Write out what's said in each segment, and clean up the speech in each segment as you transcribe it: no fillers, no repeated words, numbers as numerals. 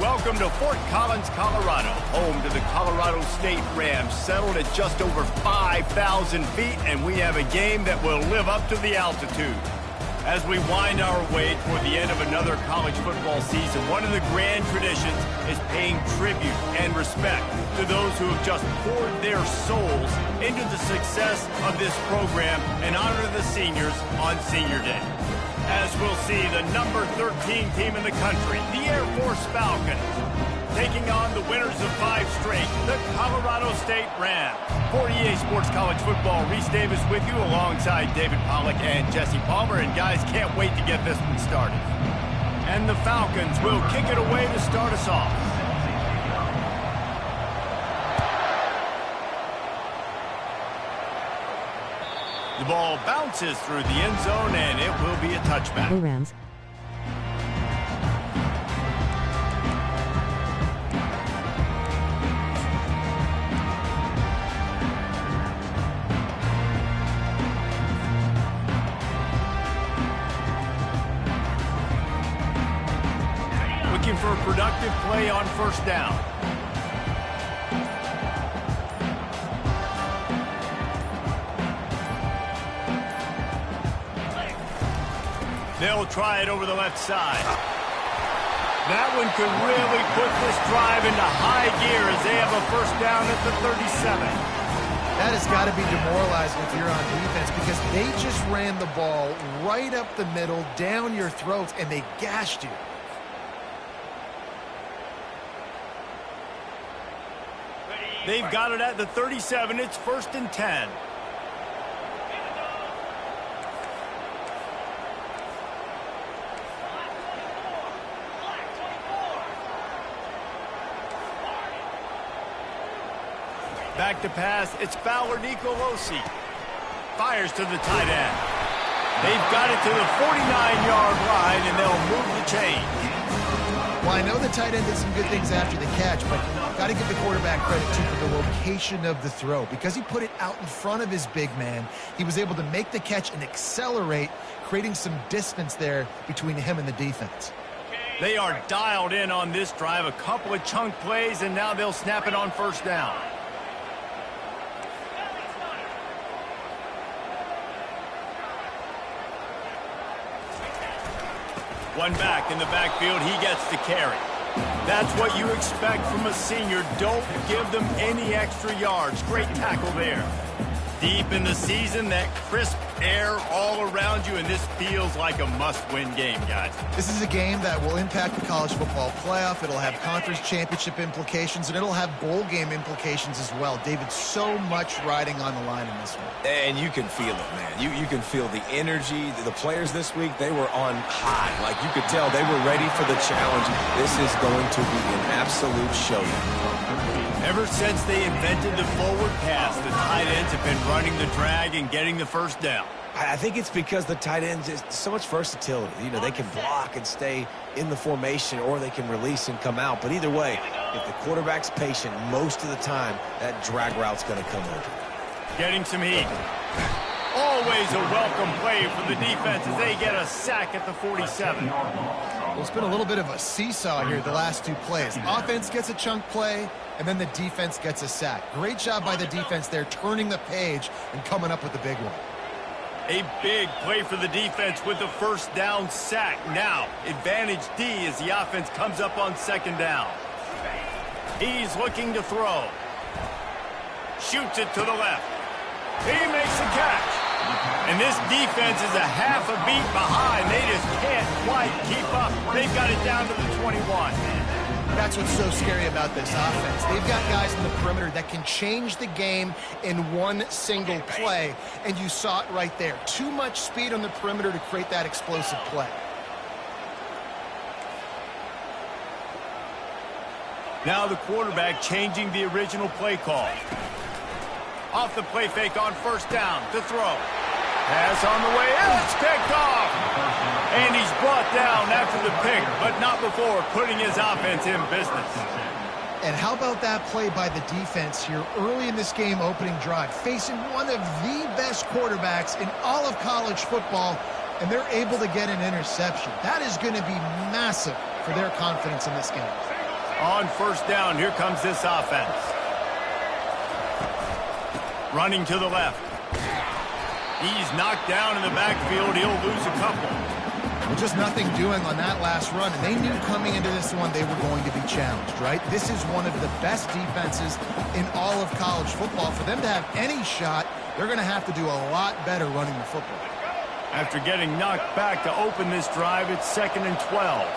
Welcome to Fort Collins, Colorado, home to the Colorado State Rams, settled at just over 5,000 feet, and we have a game that will live up to the altitude. As we wind our way toward the end of another college football season, one of the grand traditions is paying tribute and respect to those who have just poured their souls into the success of this program and honor the seniors on Senior Day. As we'll see, the number 13 team in the country, the Air Force Falcons, taking on the winners of 5 straight, the Colorado State Rams. For EA Sports College Football, Reese Davis with you alongside David Pollack and Jesse Palmer. And guys, can't wait to get this one started. And the Falcons will kick it away to start us off. The ball bounces through the end zone, and it will be a touchback. Go Rams. Looking for a productive play on first down. They'll try it over the left side. That one could really put this drive into high gear as they have a first down at the 37. That has got to be demoralizing if you're on defense because they just ran the ball right up the middle, down your throats, and they gashed you. They've got it at the 37. It's 1st and 10. Back to pass, it's Fowler Nicolosi. Fires to the tight end. They've got it to the 49-yard line, and they'll move the chains. Well, I know the tight end did some good things after the catch, but got to give the quarterback credit, too, for the location of the throw. Because he put it out in front of his big man, he was able to make the catch and accelerate, creating some distance there between him and the defense. They are dialed in on this drive, a couple of chunk plays, and now they'll snap it on first down. One back in the backfield, he gets the carry. That's what you expect from a senior. Don't give them any extra yards. Great tackle there. Deep in the season, that crisp air all around you, and this feels like a must-win game, guys. This is a game that will impact the college football playoff. It'll have conference championship implications, and it'll have bowl game implications as well. David, so much riding on the line in this one. And you can feel it, man. You can feel the energy. The players this week, they were on high. Like, you could tell they were ready for the challenge. This is going to be an absolute showdown. Ever since they invented the forward pass, the tight ends have been running the drag and getting the first down. I think it's because the tight ends is so much versatility. You know, they can block and stay in the formation, or they can release and come out. But either way, if the quarterback's patient most of the time, that drag route's going to come open. Getting some heat. Always a welcome play for the defense as they get a sack at the 47. Well, it's been a little bit of a seesaw here the last 2 plays. Offense gets a chunk play, and then the defense gets a sack. Great job by the defense there, turning the page and coming up with the big one. A big play for the defense with the first down sack. Now, advantage D as the offense comes up on second down. He's looking to throw. Shoots it to the left. He makes the catch. And this defense is a half a beat behind. They just can't quite keep up. They've got it down to the 21. That's what's so scary about this offense. They've got guys in the perimeter that can change the game in one single play, and you saw it right there. Too much speed on the perimeter to create that explosive play. Now the quarterback changing the original play call. Off the play fake on first down to throw. Pass on the way. It's picked off. And he's brought down after the pick, but not before putting his offense in business. And how about that play by the defense here early in this game opening drive, facing one of the best quarterbacks in all of college football, and they're able to get an interception. That is going to be massive for their confidence in this game. On first down, here comes this offense. Running to the left. He's knocked down in the backfield. He'll lose a couple. Well, just nothing doing on that last run, and they knew coming into this one they were going to be challenged, right? This is one of the best defenses in all of college football. For them to have any shot, they're going to have to do a lot better running the football. After getting knocked back to open this drive, it's 2nd and 12.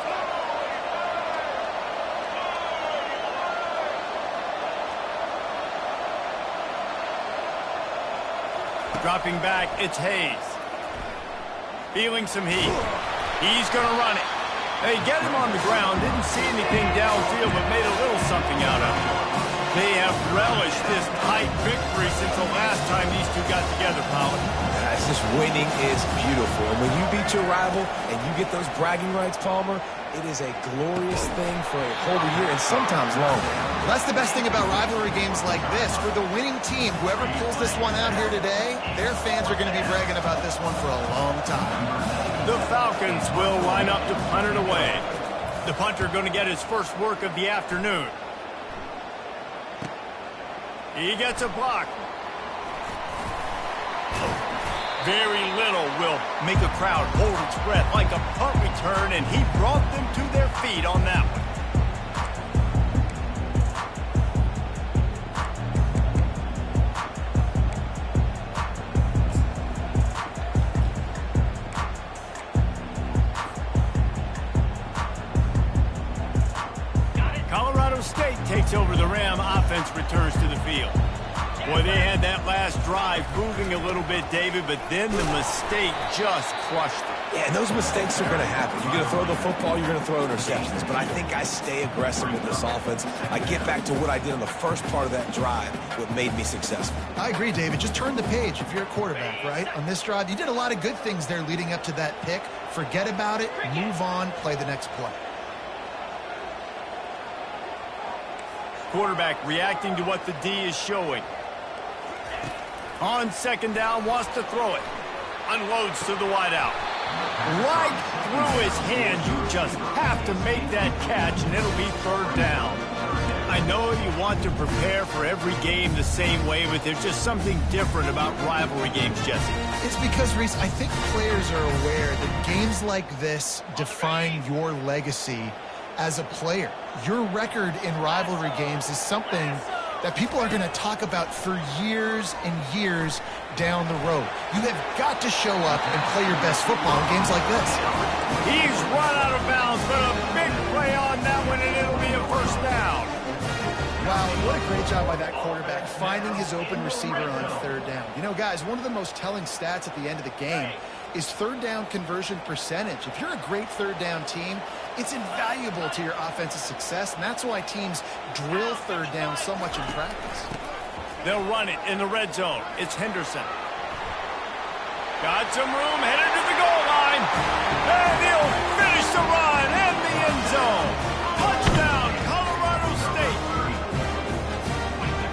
Dropping back, it's Hayes. Feeling some heat. He's going to run it. They get him on the ground. Didn't see anything downfield, but made a little something out of it. They have relished this tight victory since the last time these two got together, Powell. Guys, this winning is beautiful. And when you beat your rival and you get those bragging rights, Palmer, it is a glorious thing for a whole year and sometimes longer. Well, that's the best thing about rivalry games like this. For the winning team, whoever pulls this one out here today, their fans are going to be bragging about this one for a long time. The Falcons will line up to punt it away. The punter going to get his first work of the afternoon. He gets a block. Very little will make a crowd hold its breath like a punt return, and he brought them to their feet on that one. Colorado State takes over the Ram. Offense returns to the field. Boy, they had that last drive moving a little bit, David, but then the mistake just crushed it. Yeah, and those mistakes are going to happen. You're going to throw the football, you're going to throw interceptions. But I think I stay aggressive with this offense. I get back to what I did in the first part of that drive, what made me successful. I agree, David. Just turn the page if you're a quarterback, right? On this drive, you did a lot of good things there leading up to that pick. Forget about it, move on, play the next play. Quarterback reacting to what the D is showing. On second down, wants to throw it. Unloads to the wideout. Right through his hand. You just have to make that catch, and it'll be third down. I know you want to prepare for every game the same way, but there's just something different about rivalry games, Jesse. It's because, Reese, I think players are aware that games like this define your legacy as a player. Your record in rivalry games is something that people are going to talk about for years and years down the road. You have got to show up and play your best football in games like this. He's run out of bounds, but a big play on that one, and it'll be a first down. Wow, and what a great job by that quarterback finding his open receiver on third down. You know, guys, one of the most telling stats at the end of the game is third down conversion percentage. If you're a great third down team, it's invaluable to your offensive success, and that's why teams drill third down so much in practice. They'll run it in the red zone. It's Henderson. Got some room, headed to the goal line. And he'll finish the run in the end zone. Touchdown, Colorado State.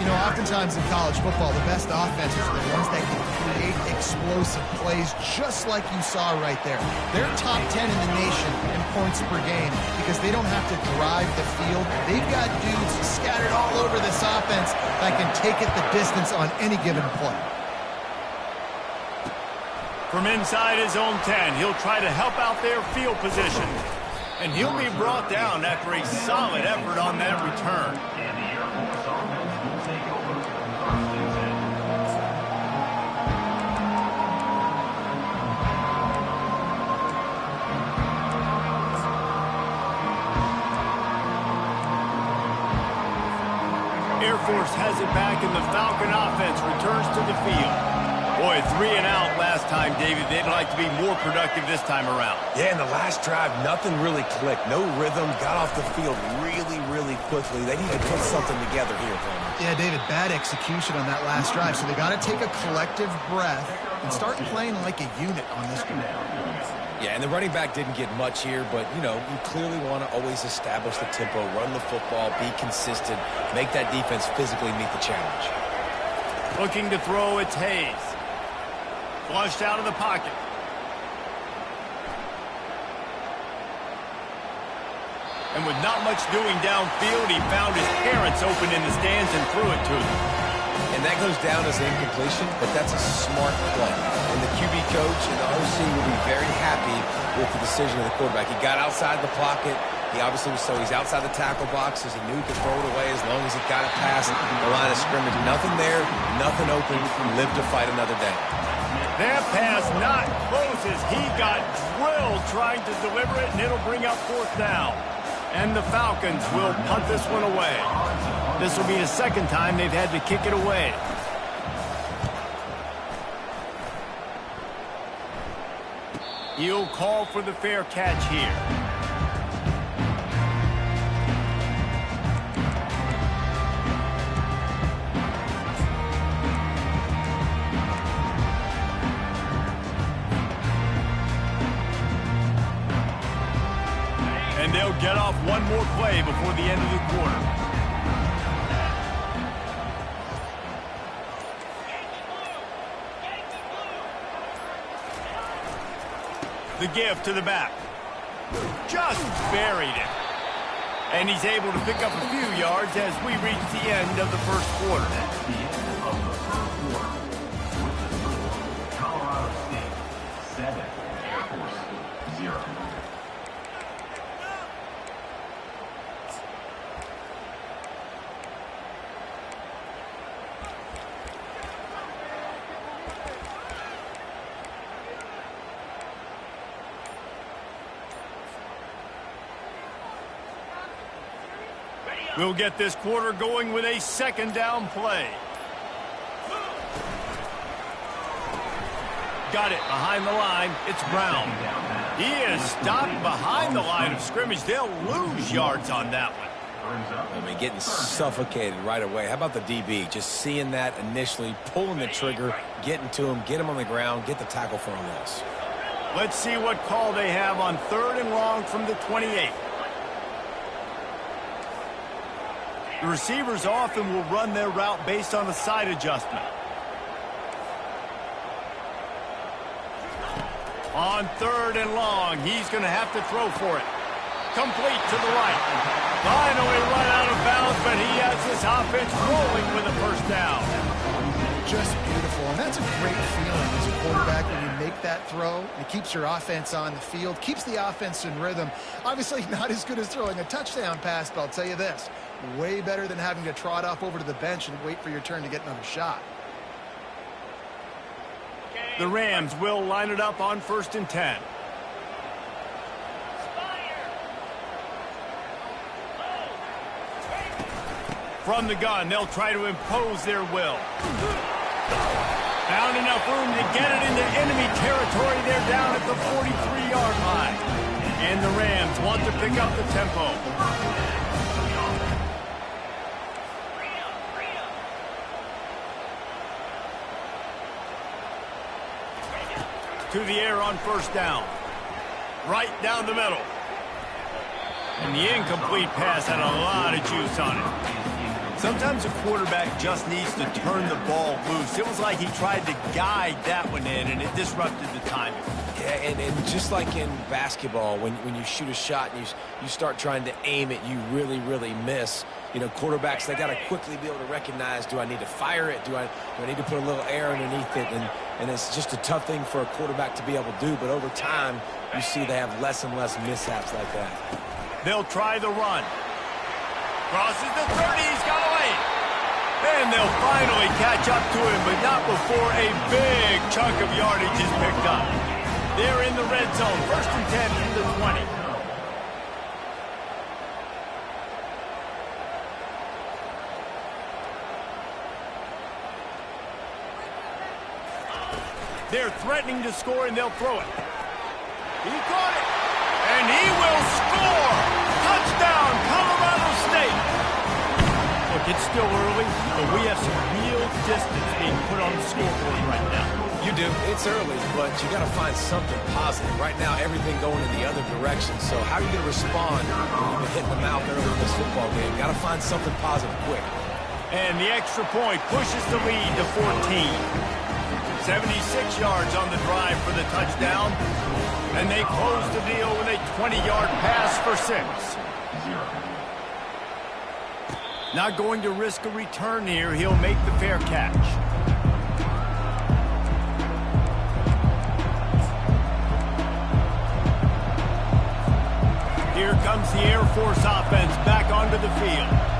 You know, oftentimes in college football, the best offenses are the ones that can create explosive plays, just like you saw right there. They're top 10 in the nation in points per game because they don't have to drive the field. They've got dudes scattered all over this offense that can take it the distance on any given play. From inside his own 10, he'll try to help out their field position. And he'll be brought down after a solid effort on that return. Air Force has it back, and the Falcon offense returns to the field. Boy, 3 and out last time, David. They'd like to be more productive this time around. Yeah, in the last drive, nothing really clicked. No rhythm, got off the field really quickly. They need to put something together here, Palmer. Yeah, David, bad execution on that last drive, so they got to take a collective breath and start playing like a unit on this one. Yeah, and the running back didn't get much here, but, you know, you clearly want to always establish the tempo, run the football, be consistent, make that defense physically meet the challenge. Looking to throw, it's Hayes. Flushed out of the pocket. And with not much doing downfield, he found his parents open in the stands and threw it to them. And that goes down as an incompletion, but that's a smart play. And the QB coach and the OC will be very happy with the decision of the quarterback. He got outside the pocket. He obviously was so he's outside the tackle boxes. He knew he could throw it away as long as he got it past the line of scrimmage. Nothing there, nothing open. Live to fight another day. That pass not close as he got drilled trying to deliver it, and it'll bring up 4th down. And the Falcons will punt this one away. This will be the second time they've had to kick it away. He'll call for the fair catch here. And they'll get off one more play before the end of the quarter. The give to the back. Just buried it. And he's able to pick up a few yards as we reach the end of the first quarter. Colorado State 7, Air Force 0. We'll get this quarter going with a 2nd down play. Got it behind the line. It's Brown. He is stopped behind the line of scrimmage. They'll lose yards on that one. I mean, getting suffocated right away. How about the DB? Just seeing that initially, pulling the trigger, getting to him, get him on the ground, get the tackle for a loss. Let's see what call they have on 3rd and long from the 28. The receivers often will run their route based on a side adjustment. On 3rd and long, he's going to have to throw for it. Complete to the right. Finally run out of bounds, but he has this offense rolling with a 1st down. Just beautiful, and that's a great feeling as a quarterback when you make that throw. It keeps your offense on the field, keeps the offense in rhythm. Obviously not as good as throwing a touchdown pass, but I'll tell you this, way better than having to trot off over to the bench and wait for your turn to get another shot. The Rams will line it up on 1st and 10. From the gun, they'll try to impose their will. Found enough room to get it into enemy territory. They're down at the 43-yard line. And the Rams want to pick up the tempo. To the air on 1st down. Right down the middle. And the incomplete pass had a lot of juice on it. Sometimes a quarterback just needs to turn the ball loose. It was like he tried to guide that one in, and it disrupted the timing. Yeah, and just like in basketball, when you shoot a shot and you start trying to aim it, you really miss. You know, quarterbacks, they got to quickly be able to recognize, do I need to fire it? Do I need to put a little air underneath it? And it's just a tough thing for a quarterback to be able to do. But over time, you see they have less and less mishaps like that. They'll try the run. Crosses the 30, he's got away. And they'll finally catch up to him, but not before a big chunk of yardage is picked up. They're in the red zone, 1st and 10 from the 20. They're threatening to score, and they'll throw it. He caught it, and he will score! Touchdown, Colorado State! Look, it's still early, but we have some real distance being put on the scoreboard right now. You do. It's early, but you got to find something positive. Right now, everything going in the other direction. So how are you going to respond when you've been hitting the mouth early in this football game? Got to find something positive quick. And the extra point pushes the lead to 14. 76 yards on the drive for the touchdown. And they close the deal with a 20-yard pass for 6. Not going to risk a return here. He'll make the fair catch. Here comes the Air Force offense back onto the field.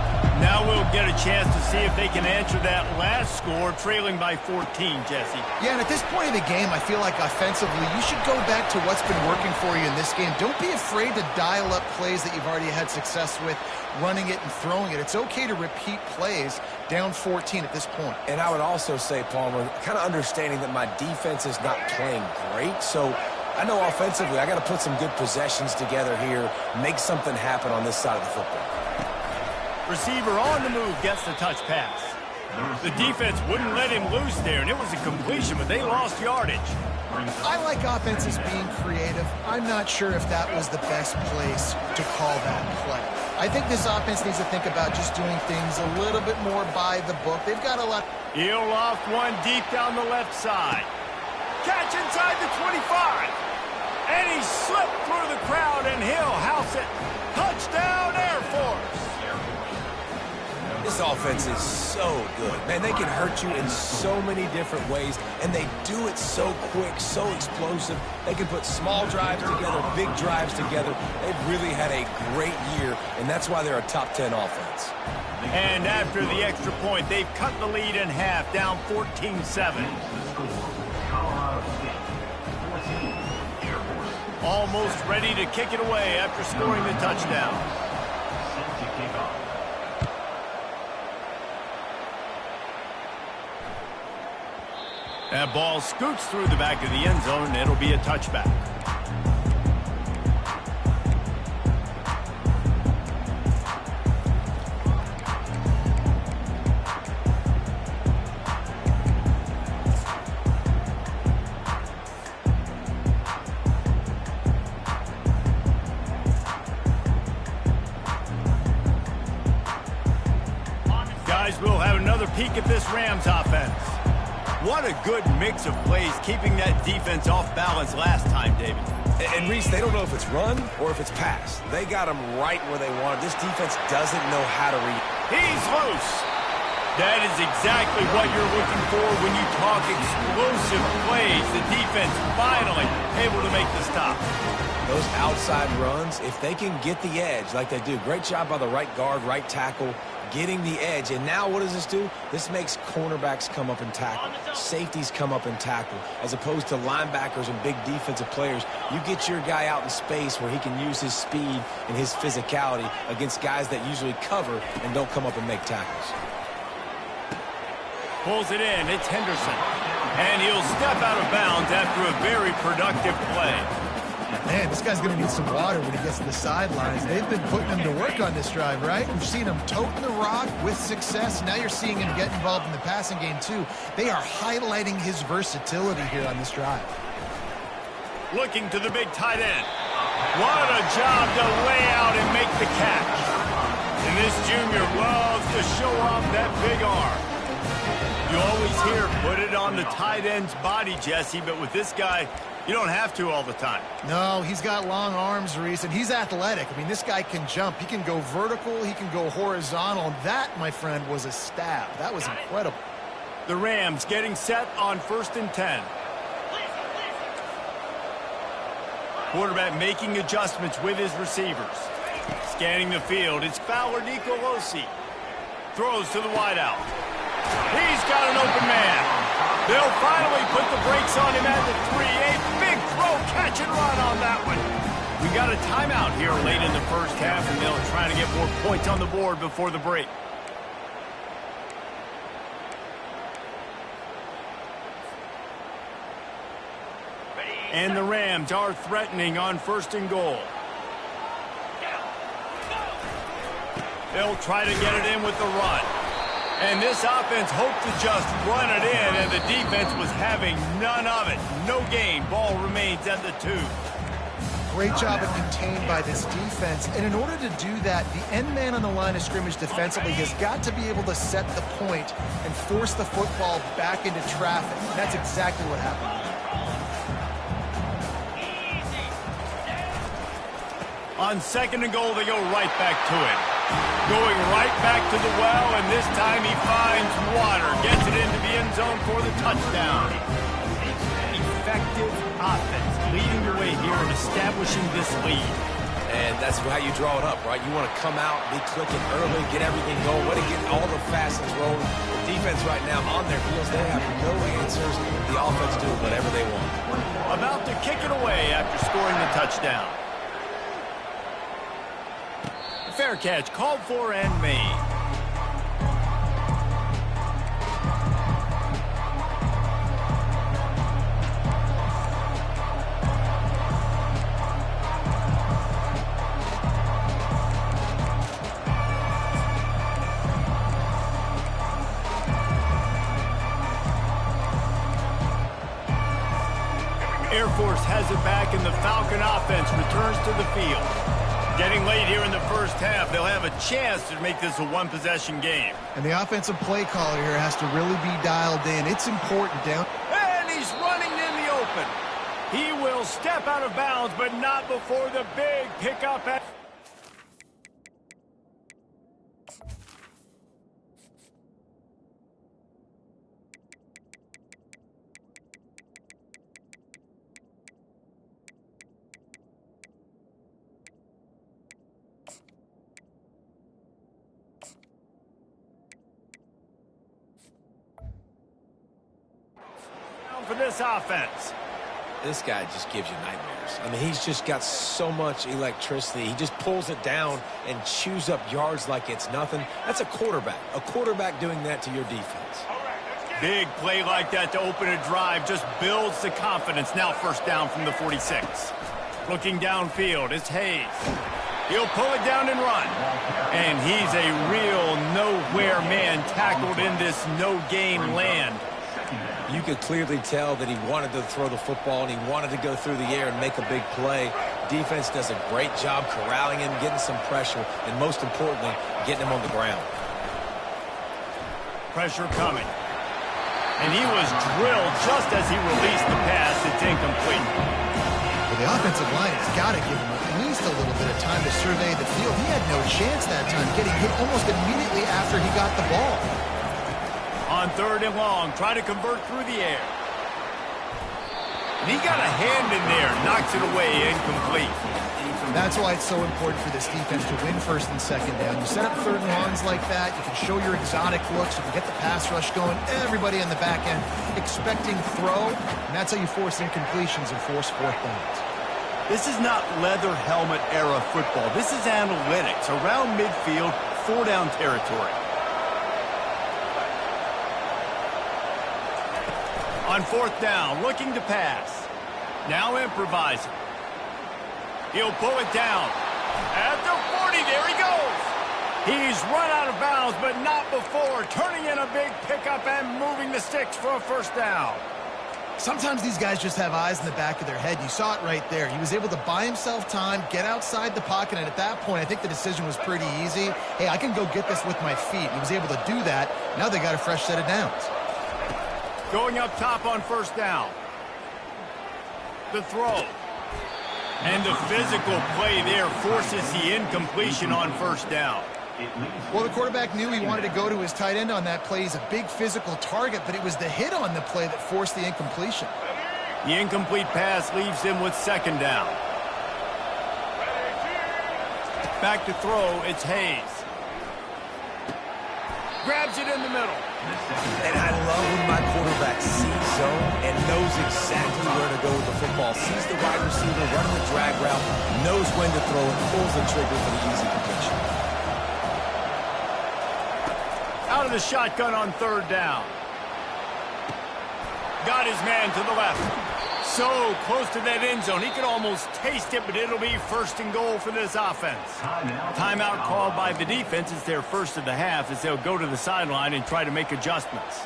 Now we'll get a chance to see if they can answer that last score, trailing by 14, Jesse. Yeah, and at this point of the game, I feel like offensively, you should go back to what's been working for you in this game. Don't be afraid to dial up plays that you've already had success with, running it and throwing it. It's okay to repeat plays down 14 at this point. And I would also say, Palmer, kind of understanding that my defense is not playing great, so I know offensively I got to put some good possessions together here, make something happen on this side of the football. Receiver on the move gets the touch pass. The defense wouldn't let him loose there, and it was a completion, but they lost yardage. I like offenses being creative. I'm not sure if that was the best place to call that play. I think this offense needs to think about just doing things a little bit more by the book. They've got a lot. He'll loft one deep down the left side. Catch inside the 25. And he slipped through the crowd, and he'll house it. Touchdown, Air Force. This offense is so good. Man, they can hurt you in so many different ways, and they do it so quick, so explosive. They can put small drives together, big drives together. They've really had a great year, and that's why they're a top 10 offense. And after the extra point, they've cut the lead in half, down 14-7. Almost ready to kick it away after scoring the touchdown. That ball scoots through the back of the end zone, and it'll be a touchback. Guys, we'll have another peek at this Rams offense. What a good mix of plays, keeping that defense off balance last time, David. And Reese, they don't know if it's run or if it's pass. They got them right where they want it. This defense doesn't know how to read. He's loose. That is exactly what you're looking for when you talk explosive plays. The defense finally able to make the stop. Those outside runs, if they can get the edge like they do, great job by the right guard, right tackle, getting the edge. And now what does this do? This makes cornerbacks come up and tackle. Safeties come up and tackle. As opposed to linebackers and big defensive players, you get your guy out in space where he can use his speed and his physicality against guys that usually cover and don't come up and make tackles. Pulls it in. It's Henderson. And he'll step out of bounds after a very productive play. Man, this guy's going to need some water when he gets to the sidelines. They've been putting him to work on this drive, right? We've seen him toting the rock with success. Now you're seeing him get involved in the passing game, too. They are highlighting his versatility here on this drive. Looking to the big tight end. What a job to lay out and make the catch. And this junior loves to show off that big arm. You always hear, put it on the tight end's body, Jesse, but with this guy, you don't have to all the time. No, he's got long arms, Reese, and he's athletic. I mean, this guy can jump. He can go vertical. He can go horizontal. And that, my friend, was a stab. That was incredible. The Rams getting set on 1st and 10. Quarterback making adjustments with his receivers. Scanning the field, it's Fowler Nicolosi. Throws to the wideout. He's got an open man. They'll finally put the brakes on him at the 3. A big throw, catch and run on that one. We got a timeout here late in the first half, and they'll try to get more points on the board before the break. And the Rams are threatening on 1st and goal. They'll try to get it in with the run. And this offense hoped to just run it in, and the defense was having none of it. No gain. Ball remains at the 2. Great job of contained by this defense. And in order to do that, the end man on the line of scrimmage defensively has got to be able to set the point and force the football back into traffic. And that's exactly what happened. On 2nd and goal, they go right back to it. Going right back to the well, and this time he finds water. Gets it into the end zone for the touchdown. Effective offense, leading the way here and establishing this lead. And that's how you draw it up, right? You want to come out, be clicking early, get everything going, want to get all the fastest rolling. The defense right now on their heels, they have no answers. The offense doing whatever they want. About to kick it away after scoring the touchdown. Fair catch called for and made. Air Force has it back, and the Falcon offense returns to the field. Getting late here in the first half, they'll have a chance to make this a one-possession game. And the offensive play caller here has to really be dialed in. It's important down. And he's running in the open. He will step out of bounds, but not before the big pickup at... for this offense. This guy just gives you nightmares. I mean, he's just got so much electricity. He just pulls it down and chews up yards like it's nothing. That's a quarterback. A quarterback doing that to your defense. Big play like that to open a drive just builds the confidence. Now 1st down from the 46. Looking downfield, it's Hayes. He'll pull it down and run. And he's a real nowhere man tackled in this no-gain land. You could clearly tell that he wanted to throw the football and he wanted to go through the air and make a big play. Defense does a great job corralling him, getting some pressure, and most importantly, getting him on the ground. Pressure coming. And he was drilled just as he released the pass. It's incomplete. Well, the offensive line has got to give him at least a little bit of time to survey the field. He had no chance that time, getting hit almost immediately after he got the ball. On 3rd and long, try to convert through the air. And he got a hand in there, knocks it away, incomplete. That's why it's so important for this defense to win 1st and 2nd down. You set up 3rd and longs like that, you can show your exotic looks, you can get the pass rush going, everybody on the back end expecting throw, and that's how you force incompletions and force 4th downs. This is not leather helmet era football. This is analytics around midfield, 4-down territory. On 4th down, looking to pass. Now improvising. He'll pull it down. At the 40, there he goes. He's run out of bounds, but not before. Turning in a big pickup and moving the sticks for a 1st down. Sometimes these guys just have eyes in the back of their head. You saw it right there. He was able to buy himself time, get outside the pocket, and at that point, I think the decision was pretty easy. Hey, I can go get this with my feet. He was able to do that. Now they got a fresh set of downs. Going up top on 1st down. The throw. And the physical play there forces the incompletion on 1st down. Well, the quarterback knew he wanted to go to his tight end on that play. He's a big physical target, but it was the hit on the play that forced the incompletion. The incomplete pass leaves him with 2nd down. Back to throw, it's Hayes. Grabs it in the middle. And I love when my quarterback sees zone and knows exactly where to go with the football. Sees the wide receiver running the drag route, knows when to throw it, pulls the trigger for the easy completion. Out of the shotgun on 3rd down. Got his man to the left. So close to that end zone. He could almost taste it, but it'll be first and goal for this offense. Timeout called by the defense. It's their first of the half as they'll go to the sideline and try to make adjustments.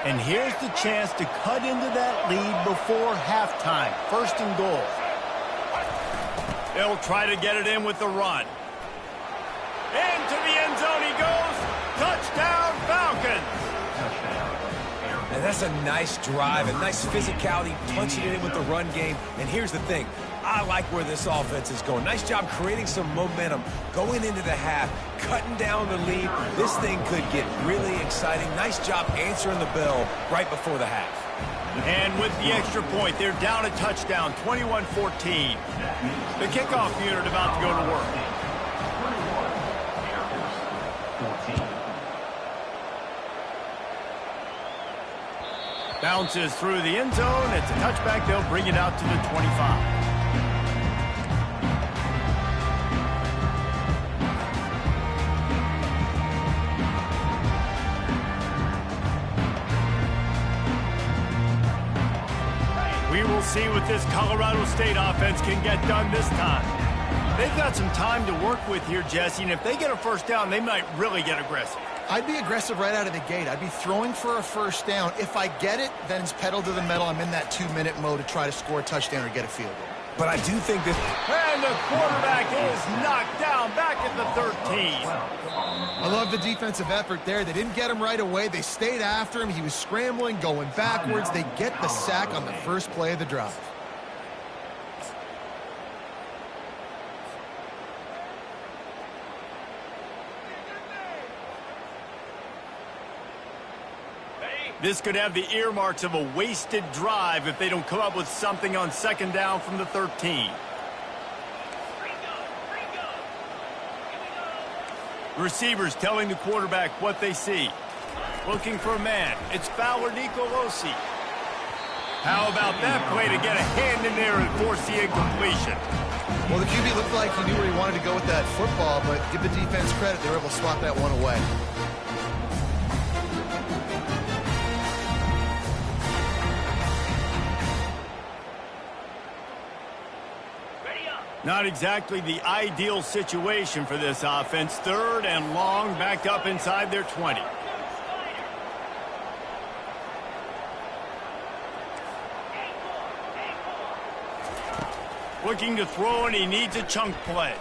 And here's the chance to cut into that lead before halftime. First and goal. They'll try to get it in with the run. Into the end zone he goes. Touchdown, Falcons. And that's a nice drive, a nice physicality, punching it in with the run game. And here's the thing. I like where this offense is going. Nice job creating some momentum, going into the half, cutting down the lead. This thing could get really exciting. Nice job answering the bell right before the half. And with the extra point, they're down a touchdown, 21-14. The kickoff unit about to go to work. Bounces through the end zone. It's a touchback. They'll bring it out to the 25. We will see what this Colorado State offense can get done this time. They've got some time to work with here, Jesse, and if they get a first down, they might really get aggressive. I'd be aggressive right out of the gate. I'd be throwing for a first down. If I get it, then it's pedal to the metal. I'm in that 2-minute mode to try to score a touchdown or get a field goal. But I do think that... And the quarterback is knocked down back at the 13. I love the defensive effort there. They didn't get him right away. They stayed after him. He was scrambling, going backwards. They get the sack on the first play of the drive. This could have the earmarks of a wasted drive if they don't come up with something on second down from the 13. Receivers telling the quarterback what they see. Looking for a man. It's Fowler Nicolosi. How about that play to get a hand in there and force the incompletion? Well, the QB looked like he knew where he wanted to go with that football, but give the defense credit. They were able to swat that one away. Not exactly the ideal situation for this offense. Third and long, backed up inside their 20. Looking to throw, and he needs a chunk play.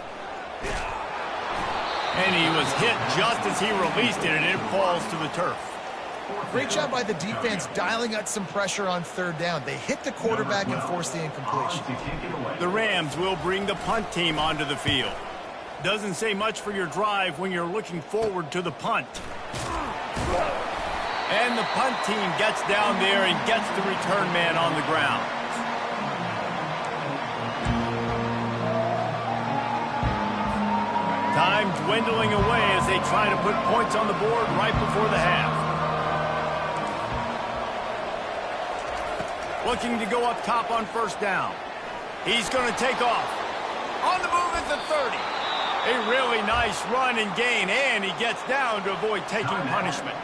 And he was hit just as he released it, and it falls to the turf. Great job by the defense dialing up some pressure on third down. They hit the quarterback and forced the incompletion. The Rams will bring the punt team onto the field. Doesn't say much for your drive when you're looking forward to the punt. And the punt team gets down there and gets the return man on the ground. Time dwindling away as they try to put points on the board right before the half. Looking to go up top on first down. He's going to take off. On the move at the 30. A really nice run and gain, and he gets down to avoid taking punishment.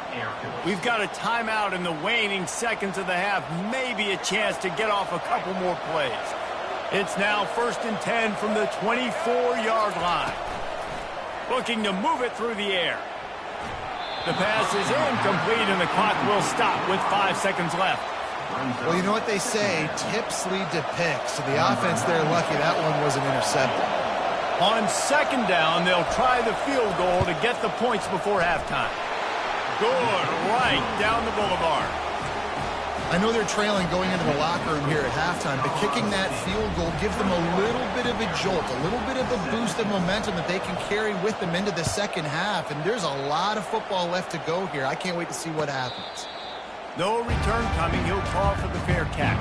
We've got a timeout in the waning seconds of the half. Maybe a chance to get off a couple more plays. It's now 1st and 10 from the 24-yard line. Looking to move it through the air. The pass is incomplete, and the clock will stop with 5 seconds left. Well, you know what they say, tips lead to picks. So the offense there lucky that one wasn't intercepted. On second down, they'll try the field goal to get the points before halftime. Good, right down the boulevard. I know they're trailing going into the locker room here at halftime, but kicking that field goal gives them a little bit of a jolt, a little bit of a boost of momentum that they can carry with them into the second half. And there's a lot of football left to go here. I can't wait to see what happens. No return coming. He'll call for the fair catch.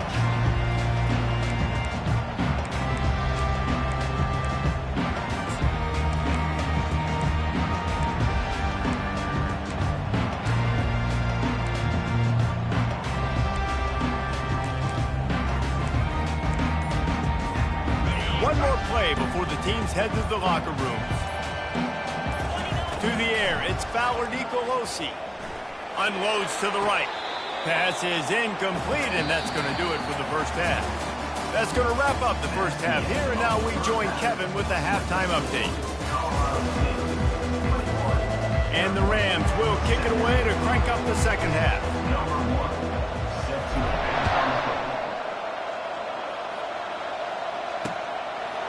One more play before the teams head to the locker rooms. To the air, it's Fowler Nicolosi. Unloads to the right. Pass is incomplete, and that's going to do it for the first half. That's going to wrap up the first half here, and now we join Kevin with the halftime update. And the Rams will kick it away to crank up the second half.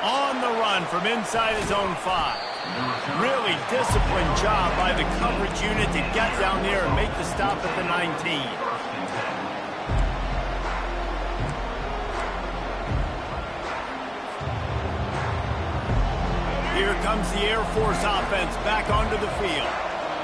On the run from inside his own 5. Really disciplined job by the coverage unit to get down there and make the stop at the 19. Here comes the Air Force offense back onto the field.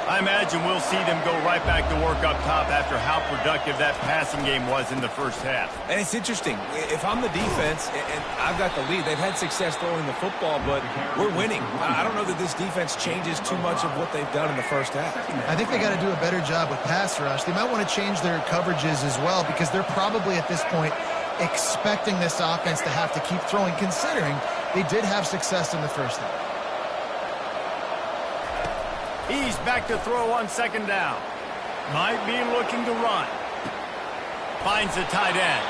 I imagine we'll see them go right back to work up top after how productive that passing game was in the first half. And it's interesting. If I'm the defense and I've got the lead, they've had success throwing the football, but we're winning. I don't know that this defense changes too much of what they've done in the first half. I think they got to do a better job with pass rush. They might want to change their coverages as well because they're probably at this point expecting this offense to have to keep throwing, considering they did have success in the first half. He's back to throw on second down. Might be looking to run. Finds the tight end.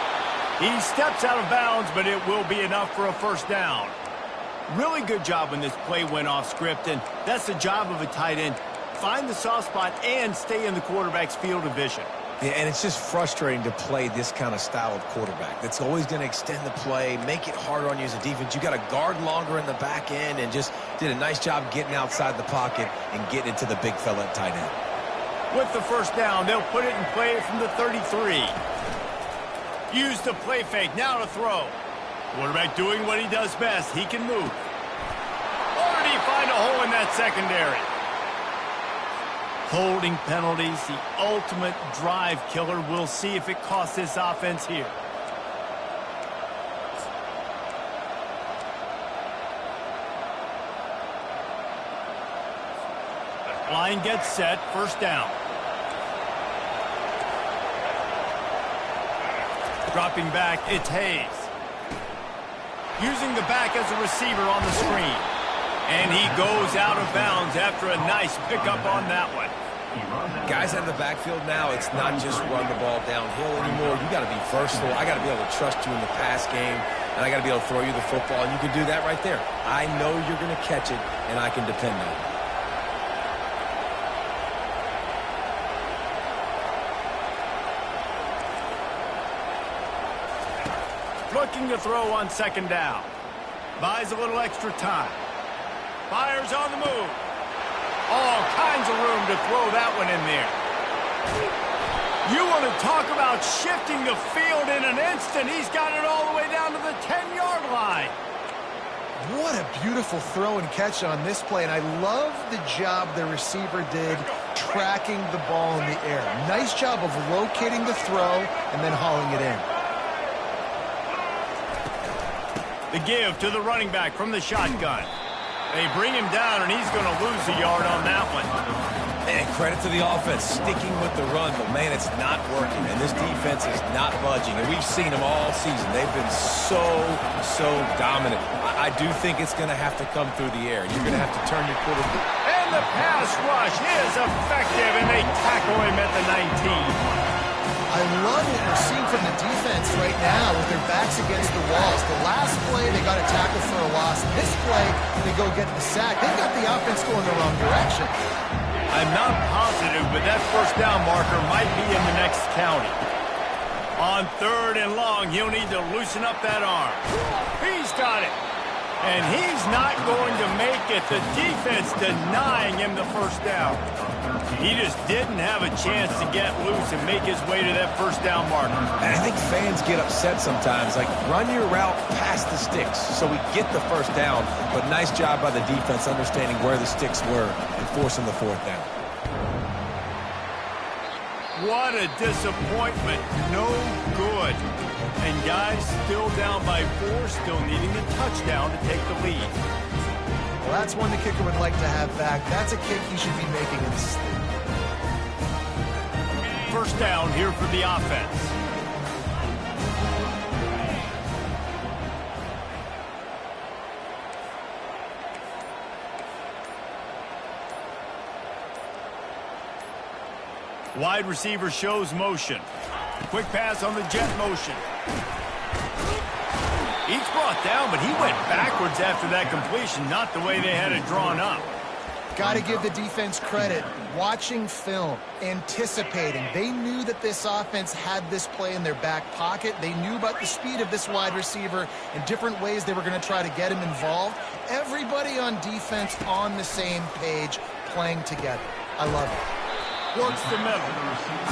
He steps out of bounds, but it will be enough for a first down. Really good job when this play went off script, and that's the job of a tight end. Find the soft spot and stay in the quarterback's field of vision. Yeah, and it's just frustrating to play this kind of style of quarterback. That's always going to extend the play, make it harder on you as a defense. You got to guard longer in the back end, and just did a nice job getting outside the pocket and getting into the big fella at tight end. With the first down, they'll put it in play from the 33. Use the play fake, now to throw. Quarterback doing what he does best. He can move. Or did he find a hole in that secondary? Holding penalties, the ultimate drive killer. We'll see if it costs this offense here. Line gets set, first down. Dropping back, it's Hayes. Using the back as a receiver on the screen. And he goes out of bounds after a nice pickup on that one. Guys out of the backfield now, it's not just run the ball downhill anymore. You got to be versatile. I got to be able to trust you in the pass game, and I got to be able to throw you the football, and you can do that right there. I know you're going to catch it, and I can depend on it. Looking to throw on second down. Buys a little extra time. Fires on the move. All kinds of room to throw that one in there. You want to talk about shifting the field in an instant. He's got it all the way down to the 10-yard line. What a beautiful throw and catch on this play, and I love the job the receiver did tracking the ball in the air. Nice job of locating the throw and then hauling it in. The give to the running back from the shotgun. They bring him down, and he's going to lose a yard on that one. And credit to the offense sticking with the run, but, man, it's not working. And this defense is not budging. And we've seen them all season. They've been so dominant. I do think it's going to have to come through the air. You're going to have to turn your quarterback. And the pass rush is effective, and they tackle him at the 19. I love what we're seeing from the defense right now with their backs against the walls. The last play, they got a tackle for a loss. This play, they go get the sack. They got the offense going the wrong direction. I'm not positive, but that first down marker might be in the next county. On third and long, he'll need to loosen up that arm. He's got it. And he's not going to make it. The defense denying him the first down. He just didn't have a chance to get loose and make his way to that first down marker. And I think fans get upset sometimes. Like, run your route past the sticks so we get the first down. But nice job by the defense understanding where the sticks were and forcing the fourth down. What a disappointment. No good. And guys, still down by 4, still needing a touchdown to take the lead. Well, that's one the kicker would like to have back. That's a kick he should be making in his sleep. First down here for the offense. Wide receiver shows motion. Quick pass on the jet motion. He's brought down, but he went backwards after that completion, not the way they had it drawn up. Got to give the defense credit. Watching film, anticipating. They knew that this offense had this play in their back pocket. They knew about the speed of this wide receiver and different ways they were going to try to get him involved. Everybody on defense on the same page, playing together. I love it. Works the middle.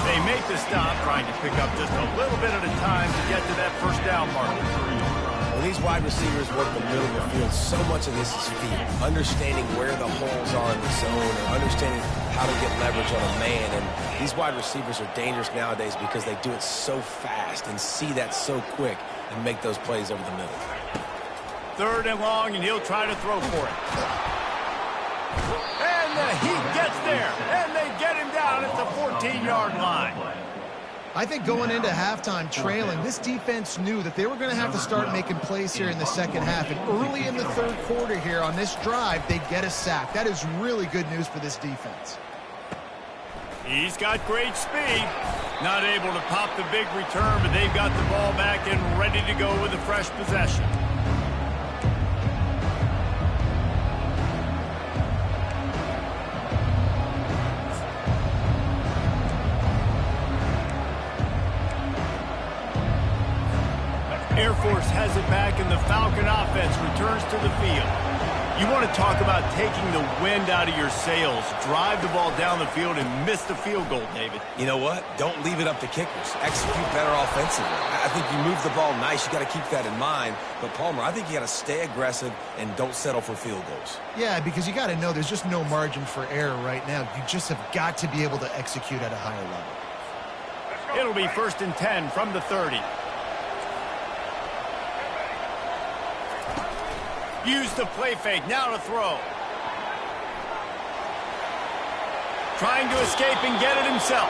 They make the stop, trying to pick up just a little bit at a time to get to that first down marker. When these wide receivers work the middle of the field, so much of this is feel. Understanding where the holes are in the zone or understanding how to get leverage on a man. And these wide receivers are dangerous nowadays because they do it so fast and see that so quick and make those plays over the middle. 3rd and long, and he'll try to throw for it. And the heat gets there, and they get him down at the 14-yard line. I think going into halftime trailing, this defense knew that they were going to have to start making plays here in the second half. And early in the 3rd quarter here on this drive, they get a sack. That is really good news for this defense. He's got great speed. Not able to pop the big return, but they've got the ball back and ready to go with a fresh possession. Air Force has it back, and the Falcon offense returns to the field. You want to talk about taking the wind out of your sails. Drive the ball down the field and miss the field goal, David. You know what? Don't leave it up to kickers. Execute better offensively. I think you move the ball nice. You got to keep that in mind. But, Palmer, I think you got to stay aggressive and don't settle for field goals. Yeah, because you got to know there's just no margin for error right now. You just have got to be able to execute at a higher level. It'll be 1st and 10 from the 30. Use the play fake, now to throw. Trying to escape and get it himself.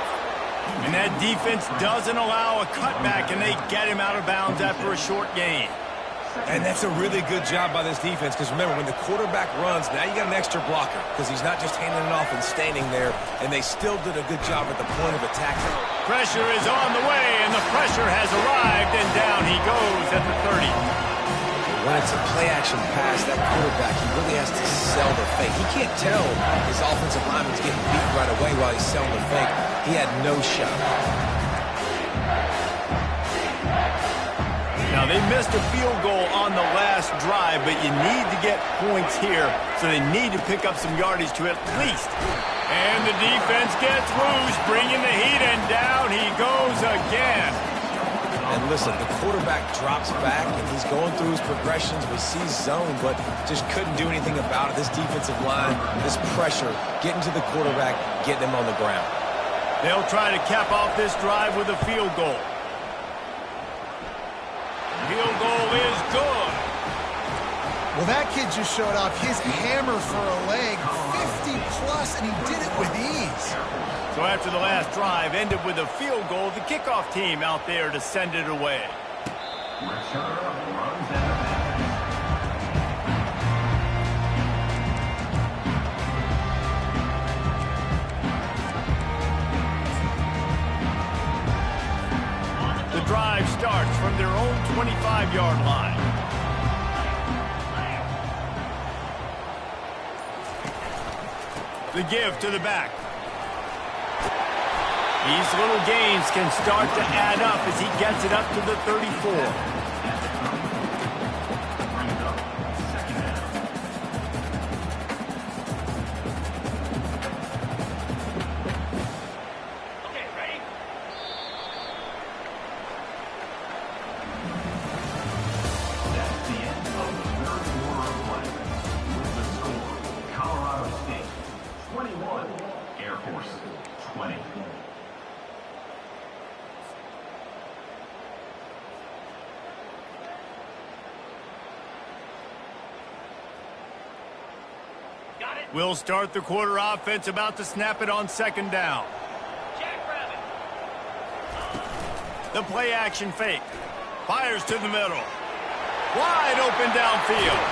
And that defense doesn't allow a cutback, and they get him out of bounds after a short gain. And that's a really good job by this defense, because remember, when the quarterback runs, now you got an extra blocker, because he's not just handing it off and standing there, and they still did a good job at the point of attack. Pressure is on the way, and the pressure has arrived, and down he goes at the 30. When it's a play-action pass, that quarterback, he really has to sell the fake. He can't tell his offensive lineman's getting beat right away while he's selling the fake. He had no shot. Now, they missed a field goal on the last drive, but you need to get points here, so they need to pick up some yardage to at least. And the defense gets loose, bringing the heat, and down he goes again. And listen, the quarterback drops back, and he's going through his progressions. We see zone, but just couldn't do anything about it. This defensive line, this pressure, getting to the quarterback, getting him on the ground. They'll try to cap off this drive with a field goal. Field goal is good. Well, that kid just showed off his hammer for a leg, 50-plus, and he did it with ease. So after the last drive ended with a field goal, the kickoff team out there to send it away. The drive starts from their own 25-yard line. The give to the back. These little gains can start to add up as he gets it up to the 34. We'll start the quarter offense, about to snap it on second down. The play action fake. Fires to the middle. Wide open downfield.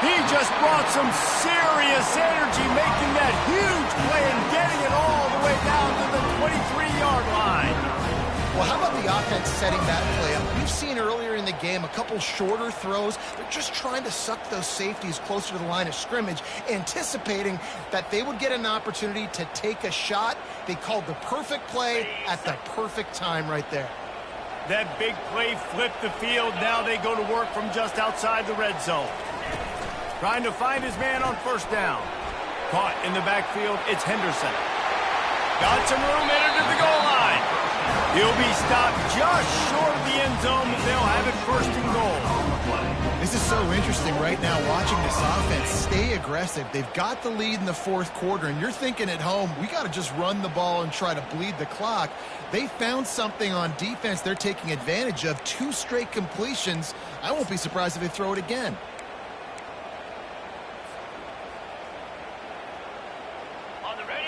He just brought some serious energy, making that huge play and getting it all the way down to the 23-yard line. Well, how about the offense setting that play up? We've seen earlier in the game a couple shorter throws. They're just trying to suck those safeties closer to the line of scrimmage, anticipating that they would get an opportunity to take a shot. They called the perfect play at the perfect time right there. That big play flipped the field. Now they go to work from just outside the red zone. Trying to find his man on first down. Caught in the backfield, it's Henderson. Got some room, entered to the goal line. He'll be stopped just short of the end zone, but they'll have it first and goal. This is so interesting right now, watching this offense stay aggressive. They've got the lead in the fourth quarter, and you're thinking at home, we got to just run the ball and try to bleed the clock. They found something on defense they're taking advantage of. 2 straight completions. I won't be surprised if they throw it again.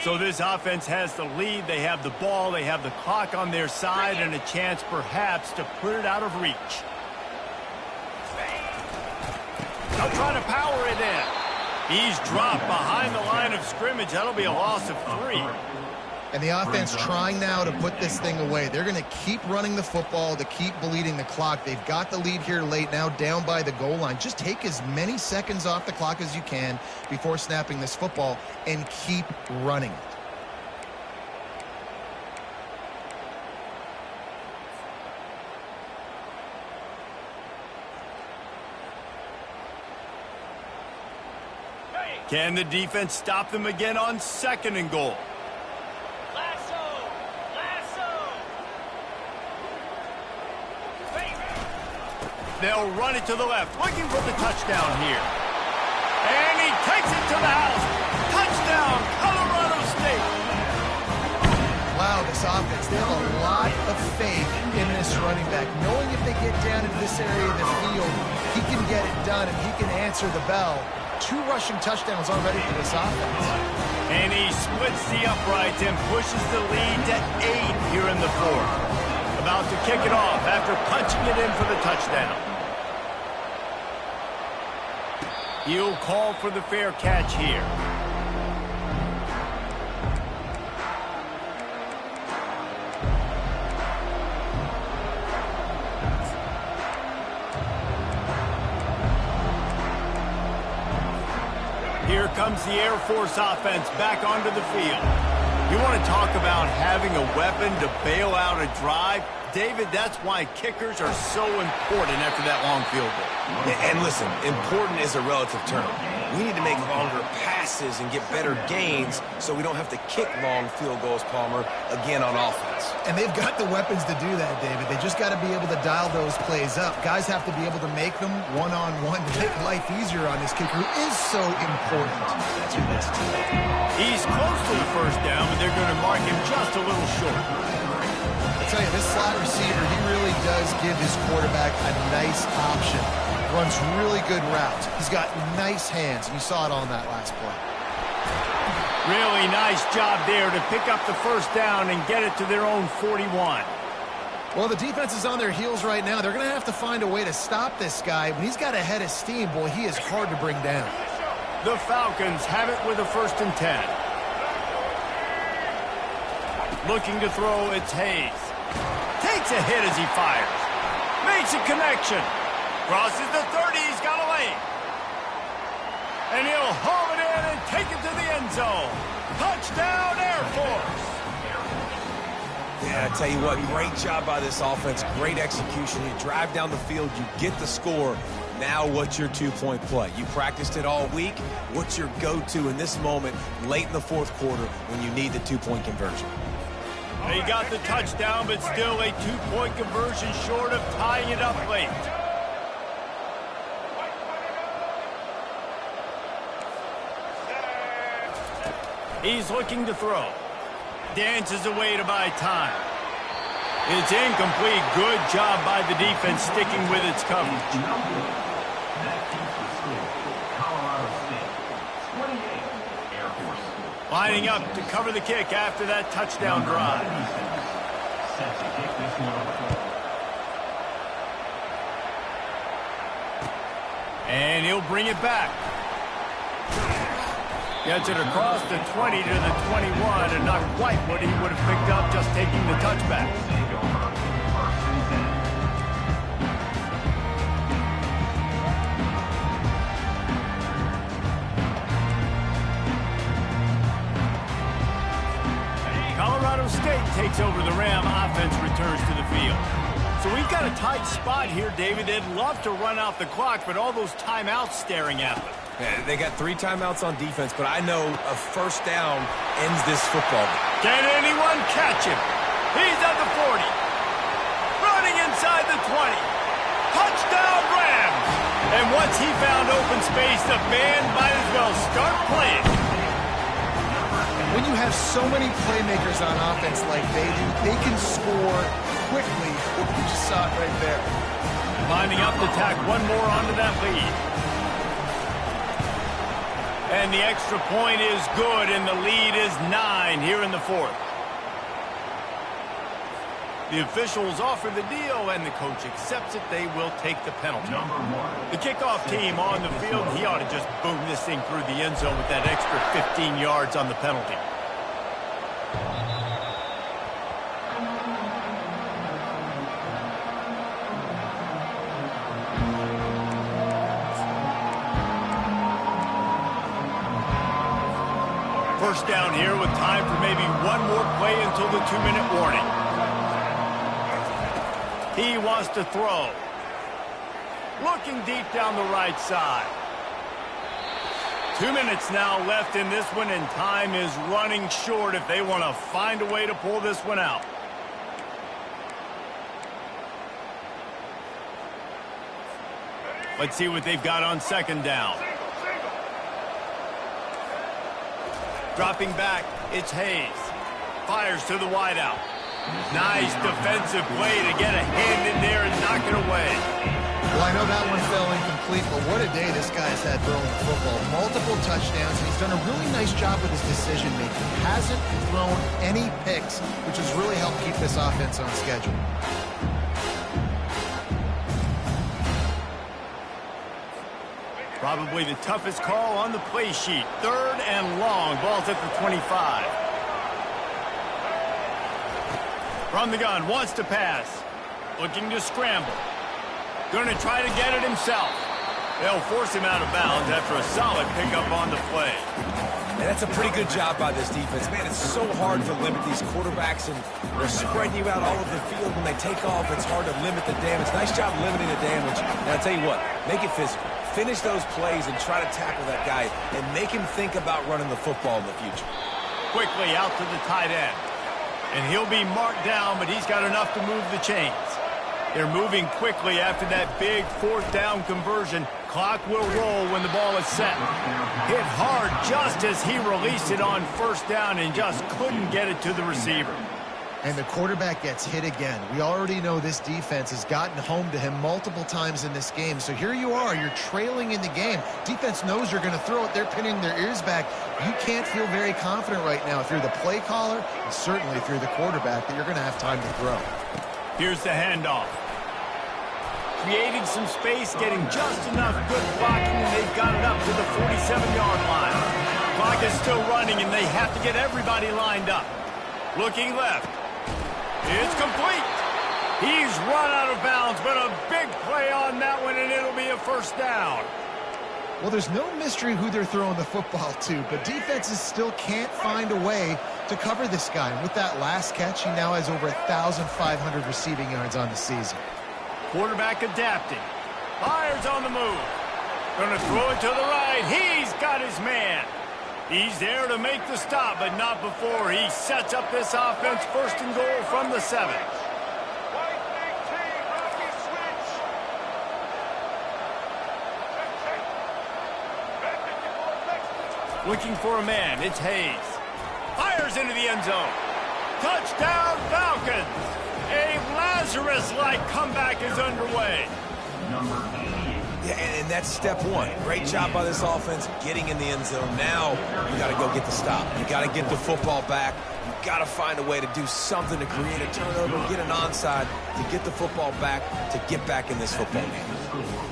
So this offense has the lead. They have the ball. They have the clock on their side and a chance perhaps to put it out of reach. They'll try to power it in. He's dropped behind the line of scrimmage. That'll be a loss of 3. And the offense trying now to put this thing away. They're going to keep running the football to keep bleeding the clock. They've got the lead here late, now down by the goal line. Just take as many seconds off the clock as you can before snapping this football and keep running it. Can the defense stop them again on second and goal? They'll run it to the left, looking for the touchdown here. And he takes it to the house. Touchdown, Colorado State. Wow, this offense, they have a lot of faith in this running back, knowing if they get down into this area of the field, he can get it done and he can answer the bell. 2 rushing touchdowns already for this offense. And he splits the uprights and pushes the lead to 8 here in the fourth. About to kick it off after punching it in for the touchdown. He'll call for the fair catch here. Here comes the Air Force offense back onto the field. You want to talk about having a weapon to bail out a drive? David, that's why kickers are so important after that long field goal. And listen, important is a relative term. We need to make longer passes and get better gains so we don't have to kick long field goals, Palmer, again on offense. And they've got the weapons to do that, David. They just got to be able to dial those plays up. Guys have to be able to make them one-on-one to make life easier on this kicker, who is so important to this team. He's close to the first down, but they're going to mark him just a little short. I tell you, this slot receiver, he really does give his quarterback a nice option. Runs really good routes. He's got nice hands, and you saw it on that last play. Really nice job there to pick up the first down and get it to their own 41. Well, the defense is on their heels right now. They're going to have to find a way to stop this guy. When he's got a head of steam, boy, he is hard to bring down. The Falcons have it with a 1st and 10. Looking to throw, it's Hayes. Takes a hit as he fires. Makes a connection. Crosses the 30, he's got a lane. And he'll haul it in and take it to the end zone. Touchdown, Air Force. Yeah, I tell you what, great job by this offense. Great execution. You drive down the field, you get the score. Now what's your 2-point play? You practiced it all week. What's your go-to in this moment late in the fourth quarter when you need the 2-point conversion? They got the touchdown, but still a 2-point conversion short of tying it up late. He's looking to throw. Dances away to buy time. It's incomplete. Good job by the defense sticking with its coverage. That keeps the score. Colorado State 28, Air Force. Lining up to cover the kick after that touchdown drive. Set to kick this one off. And he'll bring it back. Gets it across the 20 to the 21, and not quite what he would have picked up just taking the touchback. takes over the Ram offense returns to the field. So we've got a tight spot here, David. They'd love to run out the clock, but all those timeouts staring at them. Yeah, they got 3 timeouts on defense, but I know a first down ends this football game. Can anyone catch him? He's at the 40. Running inside the 20. Touchdown Rams! And once he found open space, the band might as well start playing. When you have so many playmakers on offense like they do, they can score quickly. You just saw it right there. Lining up to tack one more onto that lead. And the extra point is good, and the lead is 9 here in the 4th. The officials offer the deal, and the coach accepts it. They will take the penalty. The kickoff team on the field, he ought to just boom this thing through the end zone with that extra 15 yards on the penalty. First down here with time for maybe one more play until the 2-minute warning. He wants to throw. Looking deep down the right side. 2 minutes now left in this one, and time is running short if they want to find a way to pull this one out. Let's see what they've got on second down. Dropping back, it's Hayes. Fires to the wideout. Nice defensive play to get a hand in there and knock it away. Well, I know that one fell incomplete, but what a day this guy's had throwing the football. Multiple touchdowns, and he's done a really nice job with his decision-making. Hasn't thrown any picks, which has really helped keep this offense on schedule. Probably the toughest call on the play sheet. 3rd and long. Ball's at the 25. From the gun, wants to pass. Looking to scramble. Going to try to get it himself. They'll force him out of bounds after a solid pickup on the play. And that's a pretty good job by this defense. Man, it's so hard to limit these quarterbacks, and they're spreading you out all over the field. When they take off, it's hard to limit the damage. Nice job limiting the damage. And I'll tell you what, make it physical. Finish those plays and try to tackle that guy and make him think about running the football in the future. Quickly out to the tight end. And he'll be marked down, but he's got enough to move the chains. They're moving quickly after that big 4th down conversion. Clock will roll when the ball is set. Hit hard just as he released it on 1st down and just couldn't get it to the receiver. And the quarterback gets hit again. We already know this defense has gotten home to him multiple times in this game. So here you are, you're trailing in the game. Defense knows you're going to throw it. They're pinning their ears back. You can't feel very confident right now if you're the play caller, and certainly if you're the quarterback, that you're going to have time to throw. Here's the handoff. Creating some space, getting just enough good blocking, and they've got it up to the 47-yard line. Clock is still running, and they have to get everybody lined up. Looking left. It's complete. He's run out of bounds, but a big play on that one, and it'll be a 1st down. Well, there's no mystery who they're throwing the football to, but defenses still can't find a way to cover this guy. And with that last catch, he now has over 1,500 receiving yards on the season. Quarterback adapting. Fires on the move. Going to throw it to the right. He's got his man. He's there to make the stop, but not before he sets up this offense. 1st and goal from the 7. Looking for a man. It's Hayes. Fires into the end zone. Touchdown Falcons. A Lazarus-like comeback is underway. Yeah, and that's step one. Great job by this offense getting in the end zone. Now you got to go get the stop. You got to get the football back. You got to find a way to do something to create a turnover, get an onside, to get the football back, to get back in this football game.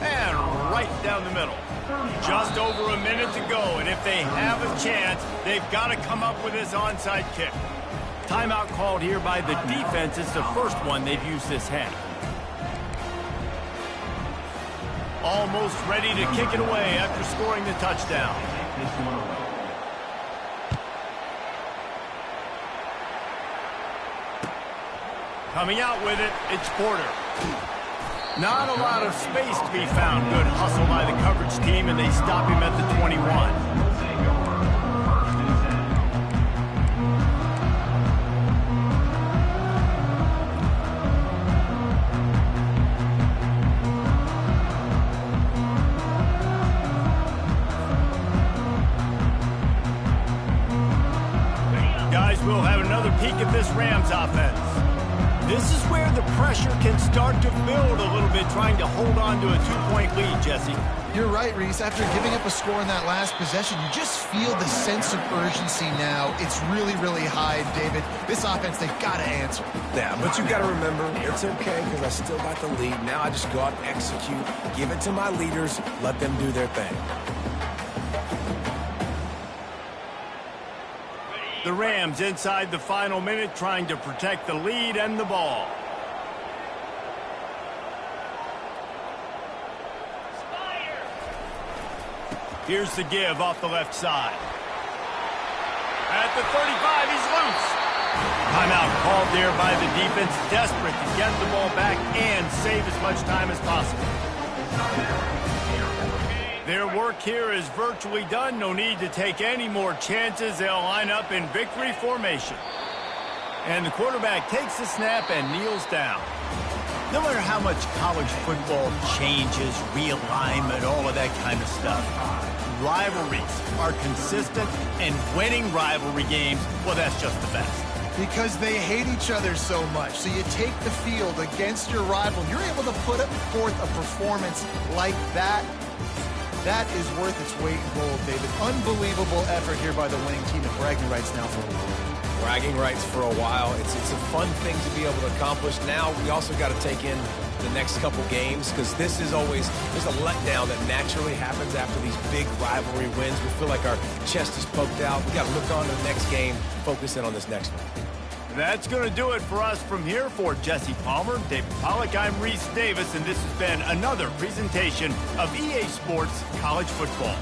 And right down the middle. Just over a minute to go, and if they have a chance, they've got to come up with this onside kick. Timeout called here by the defense. It's the first one they've used this half. Almost ready to kick it away after scoring the touchdown. Coming out with it, it's Porter. Not a lot of space to be found. Good hustle by the coverage team, and they stop him at the 21. Guys, we'll have another peek at this Rams offense. This is where the pressure can start to build a little bit, trying to hold on to a 2-point lead, Jesse. You're right, Reese. After giving up a score in that last possession, you just feel the sense of urgency now. It's really, really high, David. This offense, they've got to answer. Yeah, but you got to remember, it's okay because I still got the lead. Now I just go out and execute, give it to my leaders, let them do their thing. The Rams inside the final minute trying to protect the lead and the ball. Here's the give off the left side. At the 35, he's loose. Timeout called there by the defense, desperate to get the ball back and save as much time as possible. Their work here is virtually done. No need to take any more chances. They'll line up in victory formation. And the quarterback takes the snap and kneels down. No matter how much college football changes, realignment, all of that kind of stuff, rivalries are consistent, and winning rivalry games, well, that's just the best. Because they hate each other so much. So you take the field against your rival, and you're able to put forth a performance like that. That is worth its weight in gold, David. Unbelievable effort here by the winning team, and bragging rights now for a while. Bragging rights for a while. It's a fun thing to be able to accomplish. Now we also got to take in the next couple games because this is always, there's a letdown that naturally happens after these big rivalry wins. We feel like our chest is poked out. We got to look on to the next game, focus in on this next one. That's going to do it for us from here. For Jesse Palmer, David Pollack, I'm Reese Davis, and this has been another presentation of EA Sports College Football.